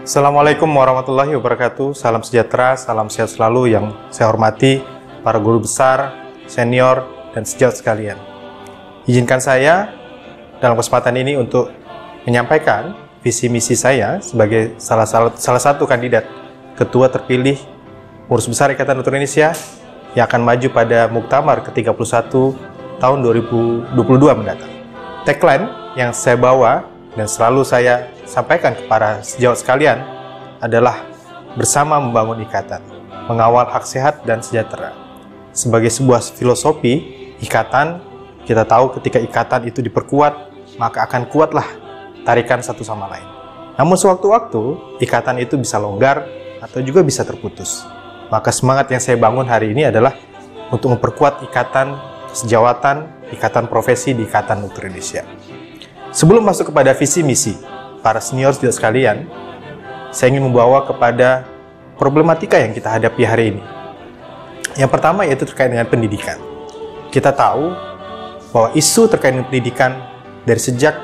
Assalamualaikum warahmatullahi wabarakatuh. Salam sejahtera, salam sehat selalu yang saya hormati para guru besar, senior, dan sejawat sekalian. Izinkan saya dalam kesempatan ini untuk menyampaikan visi misi saya sebagai salah satu kandidat ketua terpilih Pengurus Besar Ikatan Dokter Indonesia yang akan maju pada Muktamar ke-31 tahun 2022 mendatang. Tagline yang saya bawa dan selalu saya sampaikan kepada sejawat sekalian adalah bersama membangun ikatan, mengawal hak sehat dan sejahtera. Sebagai sebuah filosofi ikatan, kita tahu ketika ikatan itu diperkuat, maka akan kuatlah tarikan satu sama lain. Namun sewaktu-waktu, ikatan itu bisa longgar atau juga bisa terputus. Maka semangat yang saya bangun hari ini adalah untuk memperkuat ikatan kesejawatan, ikatan profesi di Ikatan Dokter Indonesia. Sebelum masuk kepada visi misi para senior juga sekalian, saya ingin membawa kepada problematika yang kita hadapi hari ini. Yang pertama yaitu terkait dengan pendidikan. Kita tahu bahwa isu terkait dengan pendidikan dari sejak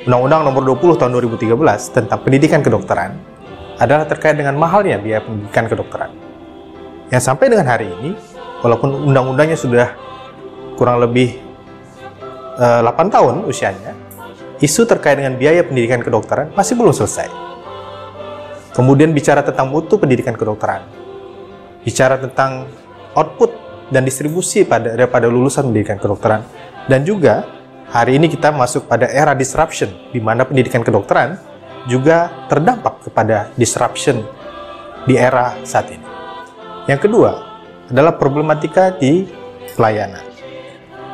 Undang-Undang Nomor 20 Tahun 2013 tentang pendidikan kedokteran adalah terkait dengan mahalnya biaya pendidikan kedokteran. Yang sampai dengan hari ini, walaupun undang-undangnya sudah kurang lebih 8 tahun usianya, isu terkait dengan biaya pendidikan kedokteran masih belum selesai. Kemudian bicara tentang mutu pendidikan kedokteran, bicara tentang output dan distribusi daripada lulusan pendidikan kedokteran, dan juga hari ini kita masuk pada era disruption, di mana pendidikan kedokteran juga terdampak kepada disruption di era saat ini. Yang kedua adalah problematika di pelayanan.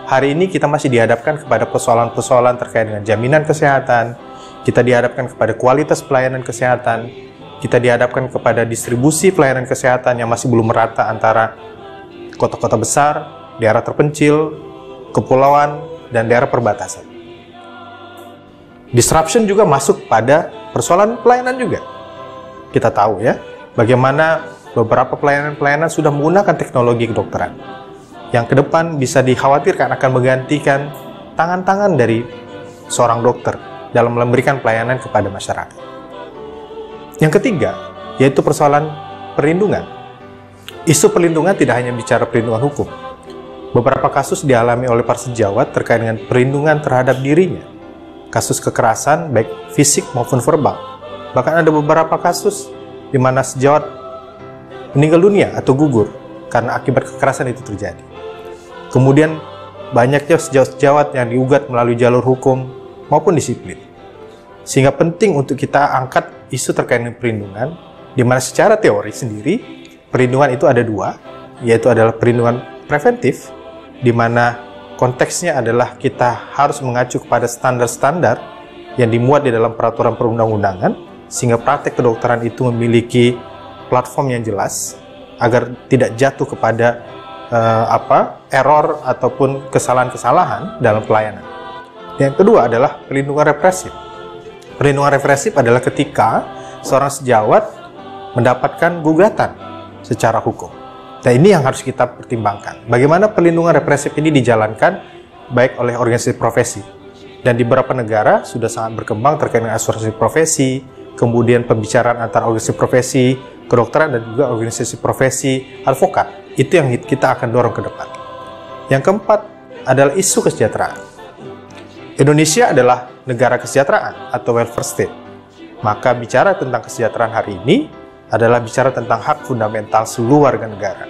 Hari ini kita masih dihadapkan kepada persoalan-persoalan terkait dengan jaminan kesehatan, kita dihadapkan kepada kualitas pelayanan kesehatan, kita dihadapkan kepada distribusi pelayanan kesehatan yang masih belum merata antara kota-kota besar, daerah terpencil, kepulauan, dan daerah perbatasan. Disruption juga masuk pada persoalan pelayanan juga. Kita tahu ya, bagaimana beberapa pelayanan-pelayanan sudah menggunakan teknologi kedokteran yang ke depan bisa dikhawatirkan akan menggantikan tangan-tangan dari seorang dokter dalam memberikan pelayanan kepada masyarakat. Yang ketiga, yaitu persoalan perlindungan. Isu perlindungan tidak hanya bicara perlindungan hukum. Beberapa kasus dialami oleh para sejawat terkait dengan perlindungan terhadap dirinya. Kasus kekerasan, baik fisik maupun verbal. Bahkan ada beberapa kasus di mana sejawat meninggal dunia atau gugur karena akibat kekerasan itu terjadi. Kemudian banyaknya sejawat-sejawat yang diugat melalui jalur hukum maupun disiplin. Sehingga penting untuk kita angkat isu terkait dengan perlindungan, di mana secara teori sendiri, perlindungan itu ada dua, yaitu adalah perlindungan preventif, di mana konteksnya adalah kita harus mengacu kepada standar-standar yang dimuat di dalam peraturan perundang-undangan, sehingga praktek kedokteran itu memiliki platform yang jelas, agar tidak jatuh kepada error ataupun kesalahan-kesalahan dalam pelayanan. Yang kedua adalah perlindungan represif. Perlindungan represif adalah ketika seorang sejawat mendapatkan gugatan secara hukum. Dan ini yang harus kita pertimbangkan. Bagaimana perlindungan represif ini dijalankan baik oleh organisasi profesi. Dan di beberapa negara sudah sangat berkembang terkait dengan asuransi profesi, kemudian pembicaraan antara organisasi profesi kedokteran dan juga organisasi profesi advokat. Itu yang kita akan dorong ke depan. Yang keempat adalah isu kesejahteraan. Indonesia adalah negara kesejahteraan atau welfare state. Maka bicara tentang kesejahteraan hari ini adalah bicara tentang hak fundamental seluruh warga negara.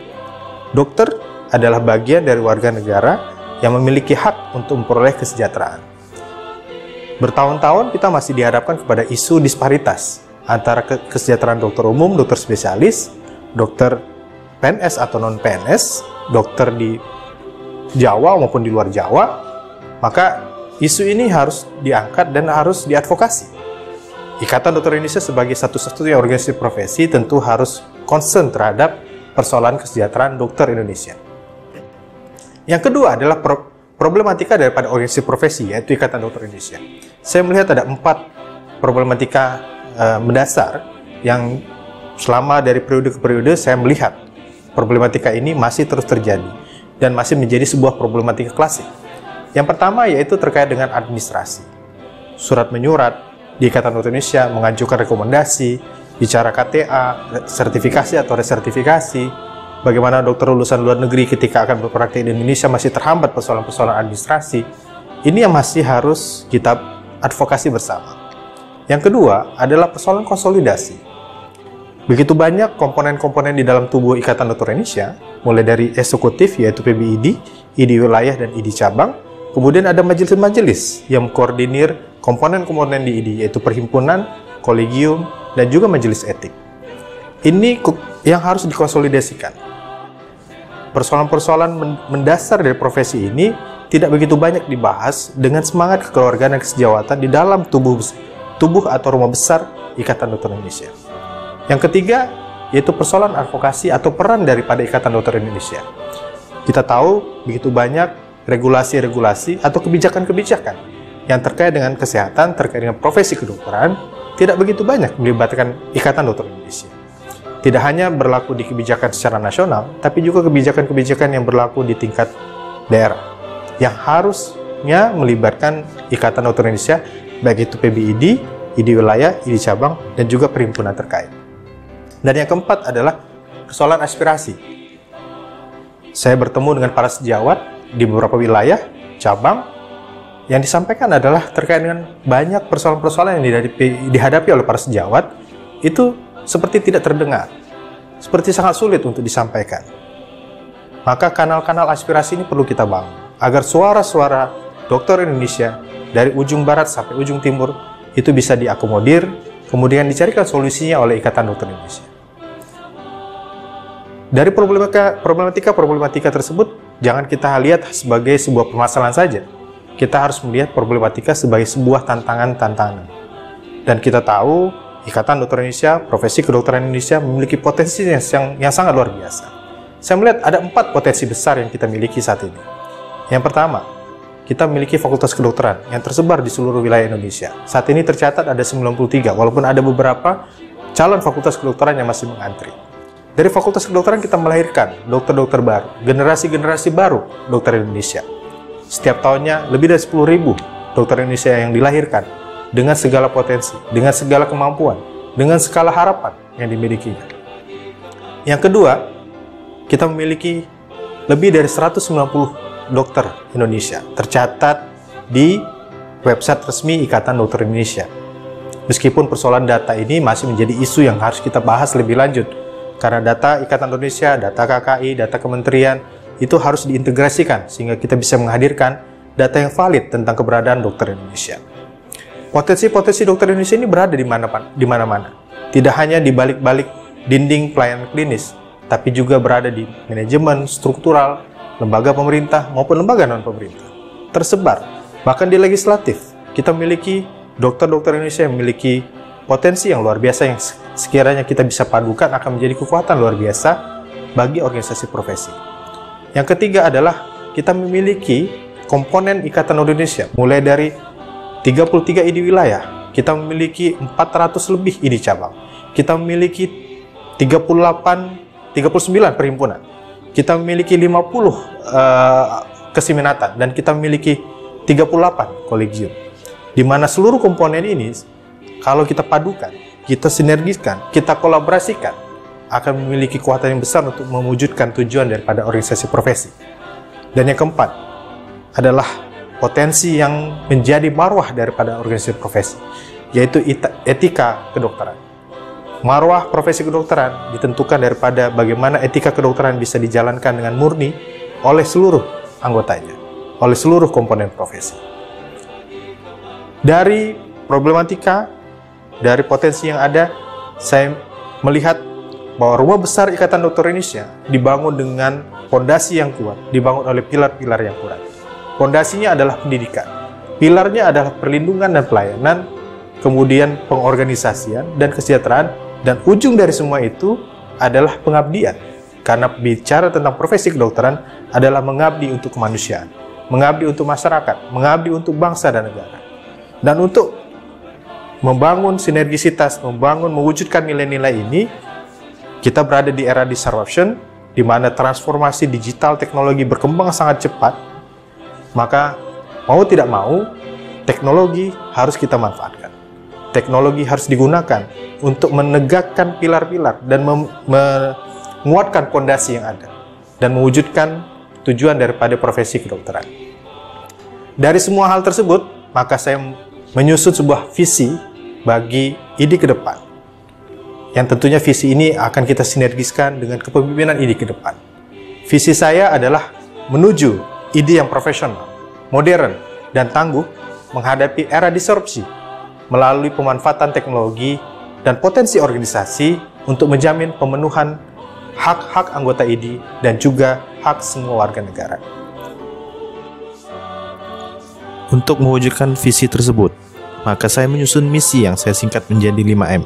Dokter adalah bagian dari warga negara yang memiliki hak untuk memperoleh kesejahteraan. Bertahun-tahun kita masih dihadapkan kepada isu disparitas antara kesejahteraan dokter umum, dokter spesialis, dokter PNS atau non-PNS, dokter di Jawa maupun di luar Jawa. Maka isu ini harus diangkat dan harus diadvokasi. Ikatan Dokter Indonesia sebagai satu-satunya organisasi profesi tentu harus concern terhadap persoalan kesejahteraan dokter Indonesia. Yang kedua adalah problematika daripada organisasi profesi, yaitu Ikatan Dokter Indonesia. Saya melihat ada 4 problematika mendasar yang selama dari periode ke periode saya melihat problematika ini masih terus terjadi dan masih menjadi sebuah problematika klasik. Yang pertama yaitu terkait dengan administrasi. Surat menyurat di Ikatan Dokter Indonesia mengajukan rekomendasi bicara KTA, sertifikasi atau resertifikasi, bagaimana dokter lulusan luar negeri ketika akan berpraktik di Indonesia masih terhambat persoalan-persoalan administrasi. Ini yang masih harus kita advokasi bersama. Yang kedua adalah persoalan konsolidasi. Begitu banyak komponen-komponen di dalam tubuh Ikatan Dokter Indonesia, mulai dari eksekutif yaitu PBID, ID wilayah dan ID cabang, kemudian ada majelis-majelis yang mengkoordinir komponen-komponen di ID yaitu perhimpunan, kolegium, dan juga majelis etik. Ini yang harus dikonsolidasikan. Persoalan-persoalan mendasar dari profesi ini tidak begitu banyak dibahas dengan semangat kekeluargaan dan kesejawatan di dalam tubuh atau rumah besar Ikatan Dokter Indonesia. Yang ketiga, yaitu persoalan advokasi atau peran daripada Ikatan Dokter Indonesia. Kita tahu begitu banyak regulasi-regulasi atau kebijakan-kebijakan yang terkait dengan kesehatan, terkait dengan profesi kedokteran, tidak begitu banyak melibatkan Ikatan Dokter Indonesia. Tidak hanya berlaku di kebijakan secara nasional, tapi juga kebijakan-kebijakan yang berlaku di tingkat daerah, yang harusnya melibatkan Ikatan Dokter Indonesia, baik itu PBID, ID wilayah, ID cabang, dan juga perhimpunan terkait. Dan yang keempat adalah persoalan aspirasi. Saya bertemu dengan para sejawat di beberapa wilayah, cabang, yang disampaikan adalah terkait dengan banyak persoalan-persoalan yang dihadapi oleh para sejawat, itu seperti tidak terdengar, seperti sangat sulit untuk disampaikan. Maka kanal-kanal aspirasi ini perlu kita bangun, agar suara-suara dokter Indonesia dari ujung barat sampai ujung timur itu bisa diakomodir, kemudian dicarikan solusinya oleh Ikatan Dokter Indonesia. Dari problematika tersebut, jangan kita lihat sebagai sebuah permasalahan saja. Kita harus melihat problematika sebagai sebuah tantangan-tantangan. Dan kita tahu, Ikatan Dokter Indonesia, profesi kedokteran Indonesia memiliki potensi yang sangat luar biasa. Saya melihat ada 4 potensi besar yang kita miliki saat ini. Yang pertama, kita memiliki fakultas kedokteran yang tersebar di seluruh wilayah Indonesia. Saat ini tercatat ada 93, walaupun ada beberapa calon fakultas kedokteran yang masih mengantri. Dari fakultas kedokteran kita melahirkan dokter-dokter baru, generasi-generasi baru dokter Indonesia. Setiap tahunnya lebih dari 10.000 dokter Indonesia yang dilahirkan dengan segala potensi, dengan segala kemampuan, dengan segala harapan yang dimilikinya. Yang kedua, kita memiliki lebih dari 190 dokter Indonesia tercatat di website resmi Ikatan Dokter Indonesia. Meskipun persoalan data ini masih menjadi isu yang harus kita bahas lebih lanjut, karena data Ikatan Indonesia, data KKI, data kementerian, itu harus diintegrasikan sehingga kita bisa menghadirkan data yang valid tentang keberadaan dokter Indonesia. Potensi-potensi dokter Indonesia ini berada di mana-mana. Tidak hanya di balik-balik dinding pelayanan klinis, tapi juga berada di manajemen, struktural, lembaga pemerintah maupun lembaga non-pemerintah. Tersebar, bahkan di legislatif, kita memiliki dokter-dokter Indonesia yang memiliki potensi yang luar biasa yang sekiranya kita bisa padukan akan menjadi kekuatan luar biasa bagi organisasi profesi. Yang ketiga adalah kita memiliki komponen Ikatan Indonesia, mulai dari 33 ID wilayah, kita memiliki 400 lebih ID cabang, kita memiliki 39 perhimpunan, kita memiliki 50 keseminatan, dan kita memiliki 38 kolegium, di mana seluruh komponen ini kalau kita padukan, kita sinergiskan, kita kolaborasikan, akan memiliki kekuatan yang besar untuk mewujudkan tujuan daripada organisasi profesi. Dan yang keempat adalah potensi yang menjadi marwah daripada organisasi profesi, yaitu etika kedokteran. Marwah profesi kedokteran ditentukan daripada bagaimana etika kedokteran bisa dijalankan dengan murni oleh seluruh anggotanya, oleh seluruh komponen profesi. Dari problematika, dari potensi yang ada, saya melihat bahwa rumah besar Ikatan Dokter Indonesia dibangun dengan fondasi yang kuat, dibangun oleh pilar-pilar yang kuat. Fondasinya adalah pendidikan, pilarnya adalah perlindungan dan pelayanan, kemudian pengorganisasian dan kesejahteraan, dan ujung dari semua itu adalah pengabdian. Karena bicara tentang profesi kedokteran adalah mengabdi untuk kemanusiaan, mengabdi untuk masyarakat, mengabdi untuk bangsa dan negara. Dan untuk membangun sinergisitas, mewujudkan nilai-nilai ini, kita berada di era disruption, di mana transformasi digital teknologi berkembang sangat cepat. Maka mau tidak mau, teknologi harus kita manfaatkan. Teknologi harus digunakan untuk menegakkan pilar-pilar dan menguatkan fondasi yang ada dan mewujudkan tujuan daripada profesi kedokteran. Dari semua hal tersebut, maka saya menyusun sebuah visi bagi IDI ke depan. Yang tentunya visi ini akan kita sinergiskan dengan kepemimpinan IDI ke depan. Visi saya adalah menuju IDI yang profesional, modern, dan tangguh menghadapi era disrupsi melalui pemanfaatan teknologi dan potensi organisasi untuk menjamin pemenuhan hak-hak anggota IDI dan juga hak semua warga negara. Untuk mewujudkan visi tersebut, maka saya menyusun misi yang saya singkat menjadi 5M,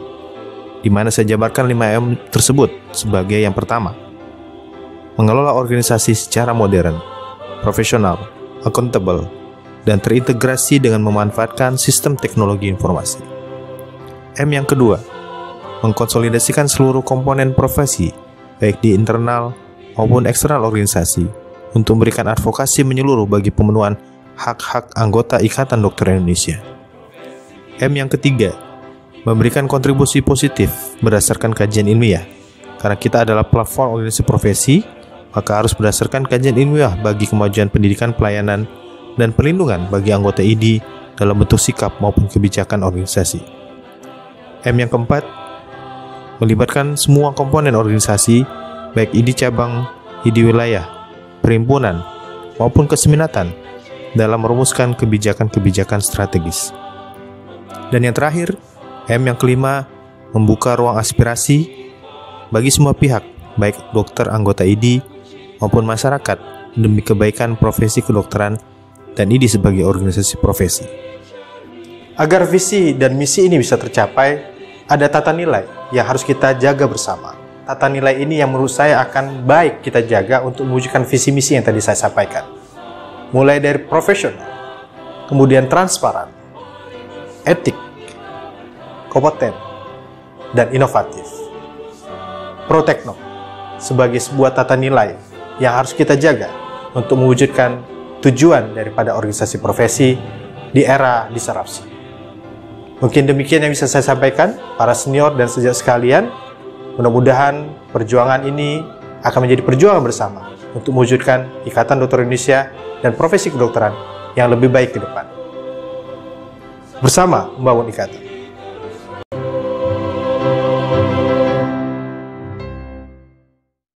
di mana saya jabarkan 5M tersebut sebagai yang pertama, mengelola organisasi secara modern, profesional, accountable, dan terintegrasi dengan memanfaatkan sistem teknologi informasi. M yang kedua, mengkonsolidasikan seluruh komponen profesi, baik di internal maupun eksternal organisasi, untuk memberikan advokasi menyeluruh bagi pemenuhan hak-hak anggota Ikatan Dokter Indonesia. M yang ketiga, memberikan kontribusi positif berdasarkan kajian ilmiah. Karena kita adalah platform organisasi profesi, maka harus berdasarkan kajian ilmiah bagi kemajuan pendidikan, pelayanan, dan perlindungan bagi anggota IDI dalam bentuk sikap maupun kebijakan organisasi. M yang keempat, melibatkan semua komponen organisasi, baik IDI cabang, IDI wilayah, perhimpunan, maupun keseminatan, dalam merumuskan kebijakan-kebijakan strategis. Dan yang terakhir, M yang kelima, membuka ruang aspirasi bagi semua pihak, baik dokter anggota IDI maupun masyarakat, demi kebaikan profesi kedokteran dan IDI sebagai organisasi profesi. Agar visi dan misi ini bisa tercapai, ada tata nilai yang harus kita jaga bersama. Tata nilai ini yang menurut saya akan baik kita jaga untuk mewujudkan visi misi yang tadi saya sampaikan. Mulai dari profesional, kemudian transparan, etik, kompeten, dan inovatif. Protekno sebagai sebuah tata nilai yang harus kita jaga untuk mewujudkan tujuan daripada organisasi profesi di era disrupsi. Mungkin demikian yang bisa saya sampaikan, para senior dan sejawat sekalian. Mudah-mudahan perjuangan ini akan menjadi perjuangan bersama untuk mewujudkan Ikatan Dokter Indonesia dan profesi kedokteran yang lebih baik ke depan. Bersama membangun ikatan.